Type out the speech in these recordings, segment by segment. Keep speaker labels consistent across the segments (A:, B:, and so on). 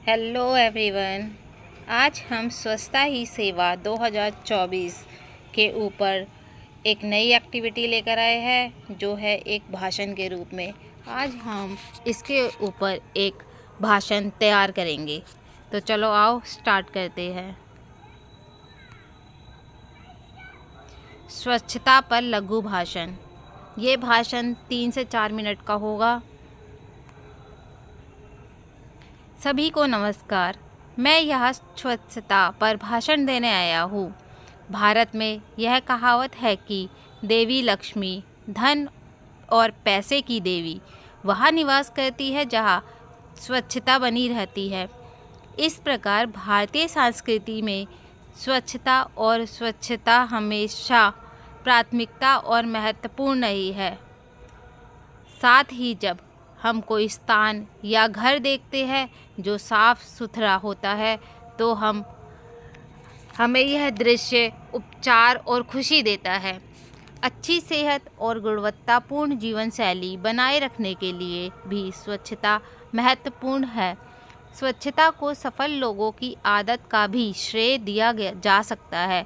A: Hello everyone. आज हम स्वच्छता ही सेवा 2024 के ऊपर एक नई एक्टिविटी लेकर आए हैं, जो है एक भाषण के रूप में। आज हम इसके ऊपर एक भाषण तैयार करेंगे। तो चलो आओ स्टार्ट करते हैं। स्वच्छता पर लघु भाषण। ये भाषण 3 से 4 मिनट का होगा। सभी को नमस्कार। मैं यहाँ स्वच्छता पर भाषण देने आया हूँ। भारत में यह कहावत है कि देवी लक्ष्मी धन और पैसे की देवी वहाँ निवास करती है जहाँ स्वच्छता बनी रहती है। इस प्रकार भारतीय संस्कृति में स्वच्छता हमेशा प्राथमिकता और महत्वपूर्ण रही है। साथ ही जब हम कोई स्थान या घर देखते हैं जो साफ सुथरा होता है तो हमें यह दृश्य उपचार और खुशी देता है। अच्छी सेहत और गुणवत्तापूर्ण जीवन शैली बनाए रखने के लिए भी स्वच्छता महत्वपूर्ण है। स्वच्छता को सफल लोगों की आदत का भी श्रेय दिया जा सकता है।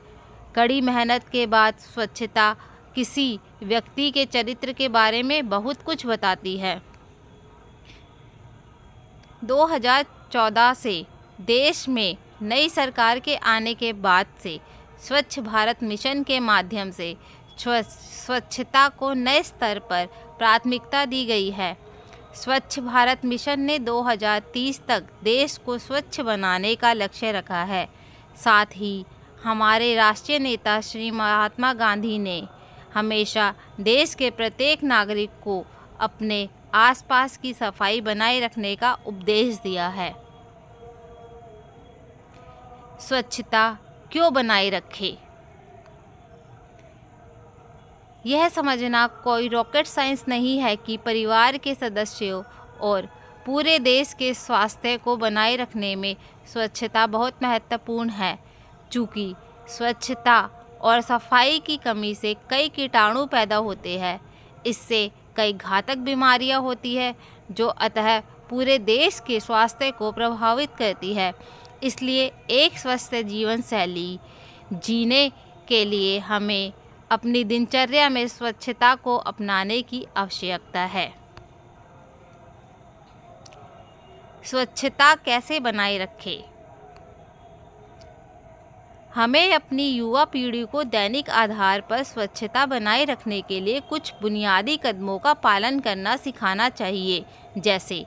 A: कड़ी मेहनत के बाद स्वच्छता किसी व्यक्ति के चरित्र के बारे में बहुत कुछ बताती है। 2014 से देश में नई सरकार के आने के बाद से स्वच्छ भारत मिशन के माध्यम से स्वच्छता को नए स्तर पर प्राथमिकता दी गई है। स्वच्छ भारत मिशन ने 2030 तक देश को स्वच्छ बनाने का लक्ष्य रखा है। साथ ही हमारे राष्ट्रीय नेता श्री महात्मा गांधी ने हमेशा देश के प्रत्येक नागरिक को अपने आसपास की सफाई बनाए रखने का उपदेश दिया है। स्वच्छता क्यों बनाए रखें? यह समझना कोई रॉकेट साइंस नहीं है कि परिवार के सदस्यों और पूरे देश के स्वास्थ्य को बनाए रखने में स्वच्छता बहुत महत्वपूर्ण है। चूँकि स्वच्छता और सफाई की कमी से कई कीटाणु पैदा होते हैं, इससे कई घातक बीमारियां होती है जो अतः पूरे देश के स्वास्थ्य को प्रभावित करती है। इसलिए एक स्वस्थ जीवन शैली जीने के लिए हमें अपनी दिनचर्या में स्वच्छता को अपनाने की आवश्यकता है। स्वच्छता कैसे बनाए रखें? हमें अपनी युवा पीढ़ी को दैनिक आधार पर स्वच्छता बनाए रखने के लिए कुछ बुनियादी कदमों का पालन करना सिखाना चाहिए, जैसे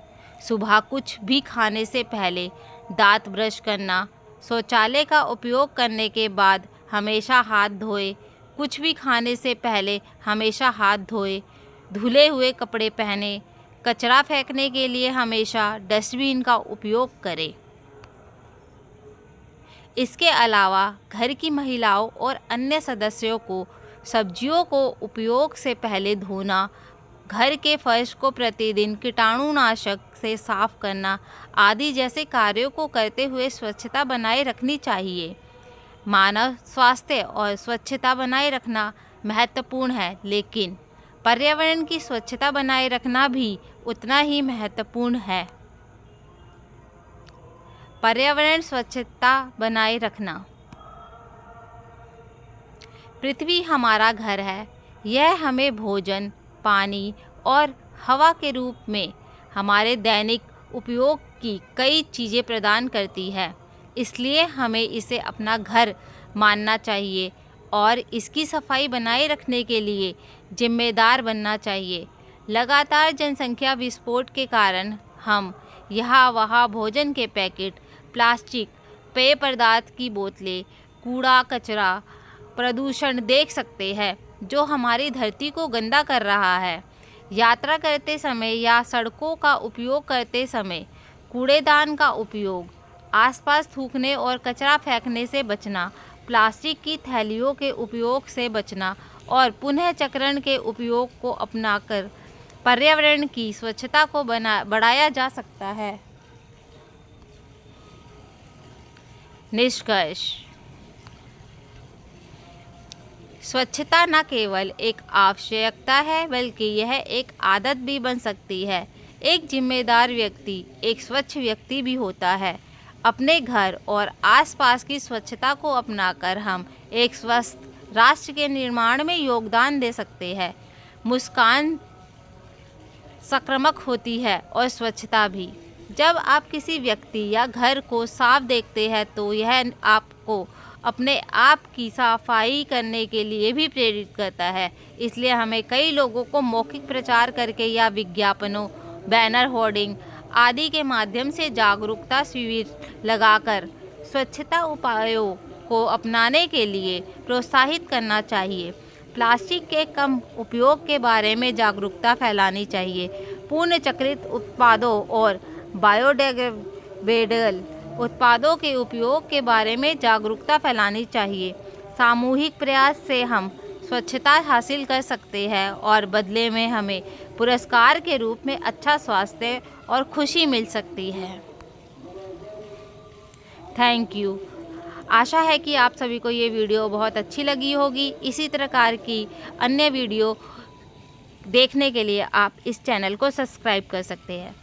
A: सुबह कुछ भी खाने से पहले दांत ब्रश करना, शौचालय का उपयोग करने के बाद हमेशा हाथ धोए, कुछ भी खाने से पहले हमेशा हाथ धोए, धुले हुए कपड़े पहने, कचरा फेंकने के लिए हमेशा डस्टबिन का उपयोग करें। इसके अलावा घर की महिलाओं और अन्य सदस्यों को सब्जियों को उपयोग से पहले धोना, घर के फर्श को प्रतिदिन कीटाणुनाशक से साफ करना आदि जैसे कार्यों को करते हुए स्वच्छता बनाए रखनी चाहिए। मानव स्वास्थ्य और स्वच्छता बनाए रखना महत्वपूर्ण है, लेकिन पर्यावरण की स्वच्छता बनाए रखना भी उतना ही महत्वपूर्ण है। पर्यावरण स्वच्छता बनाए रखना। पृथ्वी हमारा घर है। यह हमें भोजन, पानी और हवा के रूप में हमारे दैनिक उपयोग की कई चीज़ें प्रदान करती है। इसलिए हमें इसे अपना घर मानना चाहिए और इसकी सफाई बनाए रखने के लिए जिम्मेदार बनना चाहिए। लगातार जनसंख्या विस्फोट के कारण हम यहाँ वहाँ भोजन के पैकेट, प्लास्टिक, पेय पदार्थ की बोतलें, कूड़ा कचरा, प्रदूषण देख सकते हैं, जो हमारी धरती को गंदा कर रहा है। यात्रा करते समय या सड़कों का उपयोग करते समय कूड़ेदान का उपयोग, आसपास थूकने और कचरा फेंकने से बचना, प्लास्टिक की थैलियों के उपयोग से बचना और पुनः चक्रण के उपयोग को अपनाकर पर्यावरण की स्वच्छता को बढ़ाया जा सकता है। निष्कर्ष: स्वच्छता न केवल एक आवश्यकता है, बल्कि यह एक आदत भी बन सकती है। एक जिम्मेदार व्यक्ति एक स्वच्छ व्यक्ति भी होता है। अपने घर और आसपास की स्वच्छता को अपनाकर हम एक स्वस्थ राष्ट्र के निर्माण में योगदान दे सकते हैं। मुस्कान सकारात्मक होती है और स्वच्छता भी। जब आप किसी व्यक्ति या घर को साफ देखते हैं तो यह आपको अपने आप की सफाई करने के लिए भी प्रेरित करता है। इसलिए हमें कई लोगों को मौखिक प्रचार करके या विज्ञापनों, बैनर, होर्डिंग आदि के माध्यम से जागरूकता शिविर लगाकर स्वच्छता उपायों को अपनाने के लिए प्रोत्साहित करना चाहिए। प्लास्टिक के कम उपयोग के बारे में जागरूकता फैलानी चाहिए। पुनर्चक्रित उत्पादों और बायोडिग्रेडेबल उत्पादों के उपयोग के बारे में जागरूकता फैलानी चाहिए। सामूहिक प्रयास से हम स्वच्छता हासिल कर सकते हैं और बदले में हमें पुरस्कार के रूप में अच्छा स्वास्थ्य और खुशी मिल सकती है। Thank you. आशा है कि आप सभी को ये वीडियो बहुत अच्छी लगी होगी। इसी प्रकार की अन्य वीडियो देखने के लिए आप इस चैनल को सब्सक्राइब कर सकते हैं।